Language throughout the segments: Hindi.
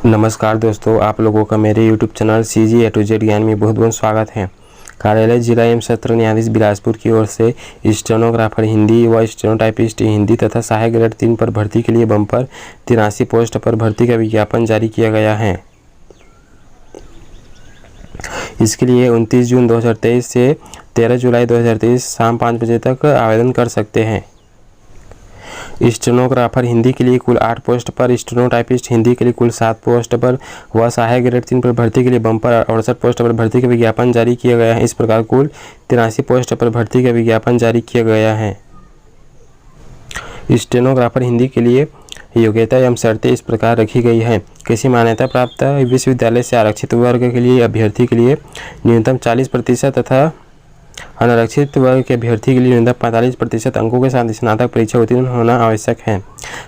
नमस्कार दोस्तों, आप लोगों का मेरे YouTube channel CG A to Z ज्ञान में बहुत बहुत स्वागत है। कार्यालय जिला एवं सत्र न्यायाधीश बिलासपुर की ओर से स्टेनोग्राफर हिंदी व स्टेनोटाइपिस्ट हिंदी तथा सहायक ग्रेड 3 पर भर्ती के लिए बम्पर 83 पोस्ट पर भर्ती का विज्ञापन जारी किया गया है। इसके लिए 29 जून 2023 से 13 जुलाई 2023 शाम 5 बजे तक आवेदन कर सकते हैं। स्टेनोग्राफर हिंदी के लिए कुल 8 पोस्ट पर, स्टेनोटाइपिस्ट हिंदी के लिए कुल 7 पोस्ट पर व सहायक ग्रेड 3 पर भर्ती के लिए बम्पर 68 पोस्ट पर भर्ती का विज्ञापन जारी किया गया है। इस प्रकार कुल 83 पोस्ट पर भर्ती का विज्ञापन जारी किया गया है। स्टेनोग्राफर हिंदी के लिए योग्यता एवं शर्तें इस प्रकार रखी गई हैं। किसी मान्यता प्राप्त विश्वविद्यालय से आरक्षित वर्ग के लिए अभ्यर्थी के लिए न्यूनतम 40% तथा अनारक्षित वर्ग के अभ्यर्थी के लिए न्यूनतम 45% अंकों के साथ स्नातक परीक्षा उत्तीर्ण होना आवश्यक है।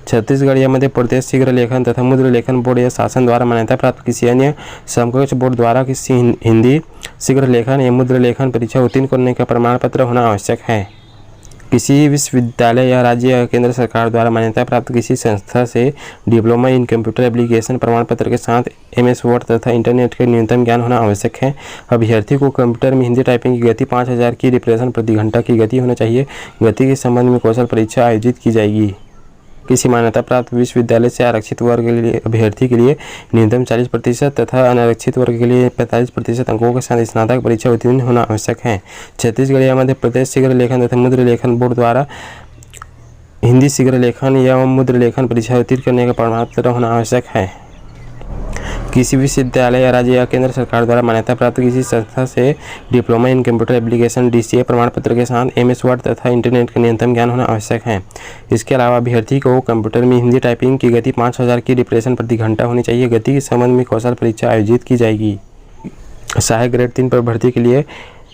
छत्तीसगढ़ या मध्य प्रदेश शीघ्र लेखन तथा मुद्र लेखन बोर्ड या शासन द्वारा मान्यता प्राप्त किसी अन्य समकक्ष बोर्ड द्वारा किसी हिंदी शीघ्र लेखन या मुद्र लेखन परीक्षा उत्तीर्ण करने का प्रमाण पत्र होना आवश्यक है। किसी विश्वविद्यालय या राज्य या केंद्र सरकार द्वारा मान्यता प्राप्त किसी संस्था से डिप्लोमा इन कंप्यूटर एप्लीकेशन प्रमाण पत्र के साथ MS वर्ड तथा इंटरनेट के न्यूनतम ज्ञान होना आवश्यक है। अभ्यर्थी को कंप्यूटर में हिंदी टाइपिंग की गति 5000 की रिप्रेजेंट प्रति घंटा की गति होना चाहिए। गति के संबंध में कौशल परीक्षा आयोजित की जाएगी। किसी मान्यता प्राप्त विश्वविद्यालय से आरक्षित वर्ग के लिए अभ्यर्थी के लिए न्यूनतम 40% तथा अनारक्षित वर्ग के लिए 45% अंकों के साथ स्नातक परीक्षा उत्तीर्ण होना आवश्यक है। छत्तीसगढ़ या मध्य प्रदेश शीघ्र लेखन तथा मुद्र लेखन बोर्ड द्वारा हिंदी शीघ्र लेखन या मुद्र लेखन परीक्षा उत्तीर्ण करने का प्रमाण पत्र होना आवश्यक है। किसी विश्वविद्यालय या राज्य या केंद्र सरकार द्वारा मान्यता प्राप्त किसी संस्था से diploma in computer application DCA प्रमाण पत्र के साथ MS वर्ड तथा इंटरनेट का न्यूनतम ज्ञान होना आवश्यक है। इसके अलावा अभ्यर्थी को कंप्यूटर में हिंदी टाइपिंग की गति 5000 की रिप्रेजेंट प्रति घंटा होनी चाहिए। गति के संबंध में कौशल परीक्षा आयोजित की जाएगी। सहायक ग्रेड 3 पर भर्ती के लिए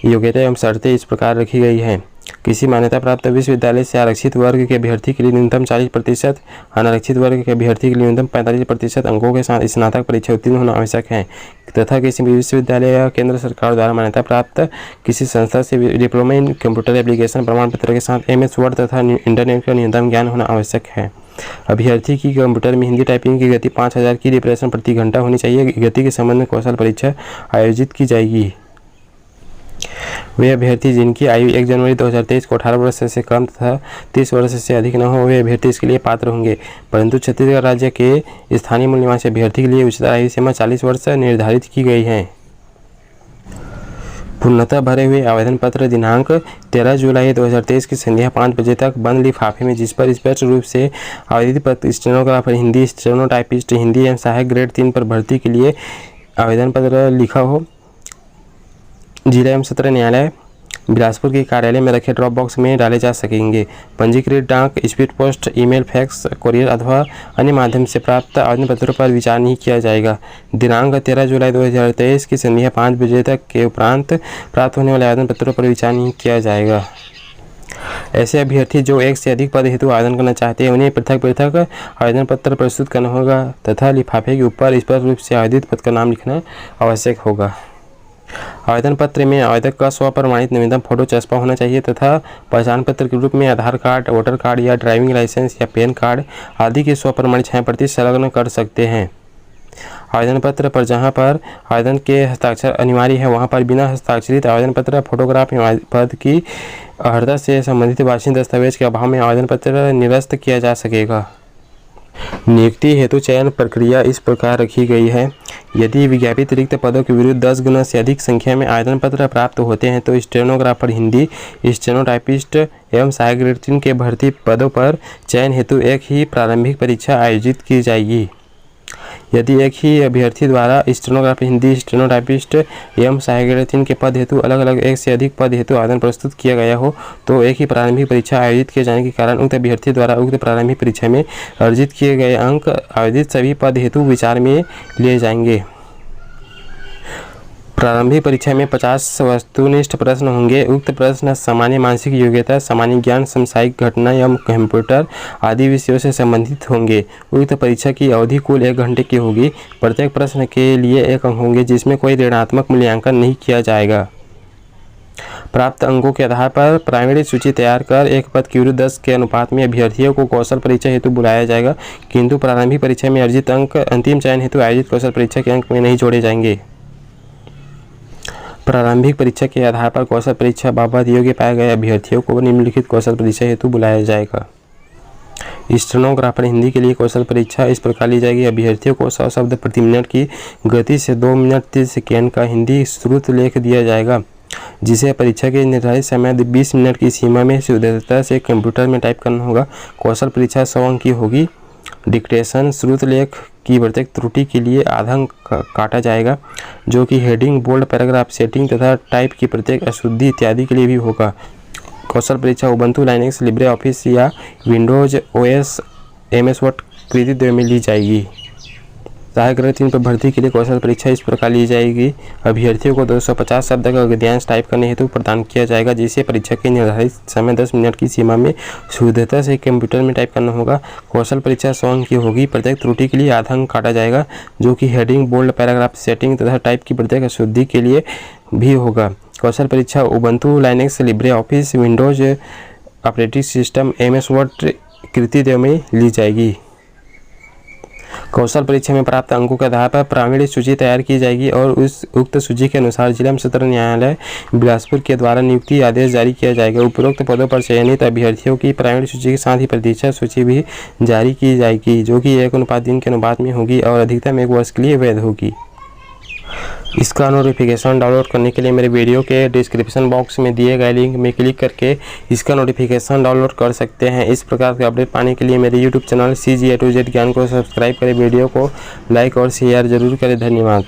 योग्यता एवं शर्तें इस प्रकार रखी गई हैं। किसी मान्यता प्राप्त विश्वविद्यालय से आरक्षित वर्ग के अभ्यर्थी के लिए न्यूनतम 40%, अनारक्षित वर्ग के अभ्यर्थी के लिए न्यूनतम 45% अंकों के साथ स्नातक परीक्षा उत्तीर्ण होना आवश्यक है तथा किसी भी विश्वविद्यालय या केंद्र सरकार द्वारा मान्यता प्राप्त किसी संस्था से डिप्लोमा इन कंप्यूटर एप्लीकेशन प्रमाण पत्र के साथ MS वर्ड तथा इंटरनेट का न्यूनतम ज्ञान होना आवश्यक है। अभ्यर्थी की कंप्यूटर में हिंदी टाइपिंग की गति 5000 की रिप्रेजेंट प्रति घंटा होनी चाहिए। गति के संबंध में कौशल परीक्षा आयोजित की जाएगी। वे अभ्यर्थी जिनकी आयु 1 जनवरी 2023 को 18 वर्ष से कम तथा 30 वर्ष से अधिक न हो, वे अभ्यर्थी इसके लिए पात्र होंगे। परंतु छत्तीसगढ़ राज्य के स्थानीय मूल निवासी अभ्यर्थी के लिए उच्चतर आयु सीमा 40 वर्ष निर्धारित की गई है। पूर्णतः भरे हुए आवेदन पत्र दिनांक 13 जुलाई 2023 की संध्या 5 बजे तक बंद लिफाफे में, जिस पर स्पष्ट रूप से आवेदित पत्र स्टेनोग्राफर हिंदी, स्टेनोटाइपिस्ट हिंदी एवं सहायक ग्रेड 3 पर भर्ती के लिए आवेदन पत्र लिखा हो, जिला एवं सत्र न्यायालय बिलासपुर के कार्यालय में रखे ड्रॉप बॉक्स में डाले जा सकेंगे। पंजीकृत डाक, speed post, email, fax, courier अथवा अन्य माध्यम से प्राप्त आवेदन पत्रों पर विचार नहीं किया जाएगा। दिनांक 13 जुलाई 2023 की संध्या 5 बजे तक के उपरांत प्राप्त होने वाले आवेदन पत्रों पर विचार नहीं किया जाएगा। ऐसे अभ्यर्थी जो एक से अधिक पद हेतु आवेदन करना चाहते हैं, उन्हें पृथक पृथक आवेदन पत्र प्रस्तुत करना होगा तथा लिफाफे के ऊपर स्पष्ट रूप से आवेदित पद का नाम लिखना आवश्यक होगा। आवेदन पत्र में आवेदक का स्वप्रमाणित नवीनतम फोटो चस्पा होना चाहिए तथा पहचान पत्र के रूप में आधार कार्ड, वोटर कार्ड या ड्राइविंग लाइसेंस या पैन कार्ड आदि की स्वप्रमाणित छायाप्रति संलग्न कर सकते हैं। आवेदन पत्र पर जहां पर आवेदन के हस्ताक्षर अनिवार्य है, वहां पर बिना हस्ताक्षरित आवेदन पत्र, फोटोग्राफ एवं पद की अर्हता से संबंधित वांछित दस्तावेज के अभाव में आवेदन पत्र निरस्त किया जा सकेगा। नियुक्ति हेतु चयन प्रक्रिया इस प्रकार रखी गई है। यदि विज्ञापित रिक्त पदों के विरुद्ध 10 गुना से अधिक संख्या में आवेदन पत्र प्राप्त होते हैं तो स्टेनोग्राफर हिंदी, स्टेनोटाइपिस्ट एवं सहायक ग्रेड 3 के भर्ती पदों पर चयन हेतु एक ही प्रारंभिक परीक्षा आयोजित की जाएगी। यदि एक ही अभ्यर्थी द्वारा स्टेनोग्राफर हिंदी, स्टेनोटाइपिस्ट एवं सहायक ग्रेड 3 के पद हेतु अलग अलग एक से अधिक पद हेतु आवेदन प्रस्तुत किया गया हो तो एक ही प्रारंभिक परीक्षा आयोजित किए जाने के कारण उक्त अभ्यर्थी द्वारा उक्त प्रारंभिक परीक्षा में अर्जित किए गए अंक आवेदित सभी पद हेतु विचार में लिए जाएंगे। प्रारंभिक परीक्षा में 50 वस्तुनिष्ठ प्रश्न होंगे। उक्त प्रश्न सामान्य मानसिक योग्यता, सामान्य ज्ञान, समसामयिक घटना एवं कंप्यूटर आदि विषयों से संबंधित होंगे। उक्त परीक्षा की अवधि कुल 1 घंटे की होगी। प्रत्येक प्रश्न के लिए 1 अंक होंगे, जिसमें कोई ऋणात्मक मूल्यांकन नहीं किया जाएगा। प्राप्त अंकों के आधार पर प्राइमरी सूची तैयार कर एक पद की विरुद्ध 10 के अनुपात में अभ्यर्थियों को कौशल परीक्षा हेतु बुलाया जाएगा, किंतु प्रारंभिक परीक्षा में अर्जित अंक अंतिम चयन हेतु आयोजित कौशल परीक्षा के अंक में नहीं जोड़े जाएंगे। प्रारंभिक परीक्षा के आधार पर कौशल परीक्षा बाबत योग्य पाए गए अभ्यर्थियों को निम्नलिखित कौशल परीक्षा हेतु बुलाया जाएगा। स्टेनोग्राफर हिंदी के लिए कौशल परीक्षा इस प्रकार ली जाएगी। अभ्यर्थियों को 100 शब्द प्रति मिनट की गति से 2 मिनट 30 सेकेंड का हिंदी श्रुत लेख दिया जाएगा, जिसे परीक्षा के निर्धारित समय 20 मिनट की सीमा में शुद्धता से कंप्यूटर में टाइप करना होगा। कौशल परीक्षा 100 अंक की होगी। डिक्टेशन श्रुत लेख की प्रत्येक त्रुटि के लिए आधा अंक काटा जाएगा, जो कि हेडिंग, बोल्ड, पैराग्राफ, सेटिंग तथा टाइप की प्रत्येक अशुद्धि इत्यादि के लिए भी होगा। कौशल परीक्षा उबंटू, लाइनेक्स, लिब्रे ऑफिस या विंडोज ओएस MS वर्ड कृतित्व में ली जाएगी। सहायक ग्रेड 3 पर भर्ती के लिए कौशल परीक्षा इस प्रकार ली जाएगी। अभ्यर्थियों को 250 शब्द का गद्यांश टाइप करने हेतु प्रदान किया जाएगा, जिसे परीक्षा के निर्धारित समय 10 मिनट की सीमा में शुद्धता से कंप्यूटर में टाइप करना होगा। कौशल परीक्षा 100 अंक की होगी। प्रत्येक त्रुटि के लिए आधा अंक काटा जाएगा, जो कि हेडिंग, बोल्ड, पैराग्राफ, सेटिंग तथा टाइप की प्रत्येक अशुद्धि के लिए भी होगा। कौशल परीक्षा Ubuntu, Linux, Libre office, Windows operating system, MS word कृतित्व में ली जाएगी। कौशल परीक्षा में प्राप्त अंकों के आधार पर प्रावीण्य सूची तैयार की जाएगी और उस उक्त सूची के अनुसार जिला सत्र न्यायालय बिलासपुर के द्वारा नियुक्ति आदेश जारी किया जाएगा। उपरोक्त पदों पर चयनित अभ्यर्थियों की प्रावीण्य सूची के साथ ही प्रतीक्षा सूची भी जारी की जाएगी, जो कि 1:3 के अनुपात में होगी और अधिकतम 1 वर्ष के लिए वैध होगी। इसका नोटिफिकेशन डाउनलोड करने के लिए मेरे वीडियो के डिस्क्रिप्शन बॉक्स में दिए गए लिंक में क्लिक करके इसका नोटिफिकेशन डाउनलोड कर सकते हैं। इस प्रकार के अपडेट पाने के लिए मेरे YouTube channel CG A to Z ज्ञान को सब्सक्राइब करें, वीडियो को लाइक और शेयर जरूर करें। धन्यवाद।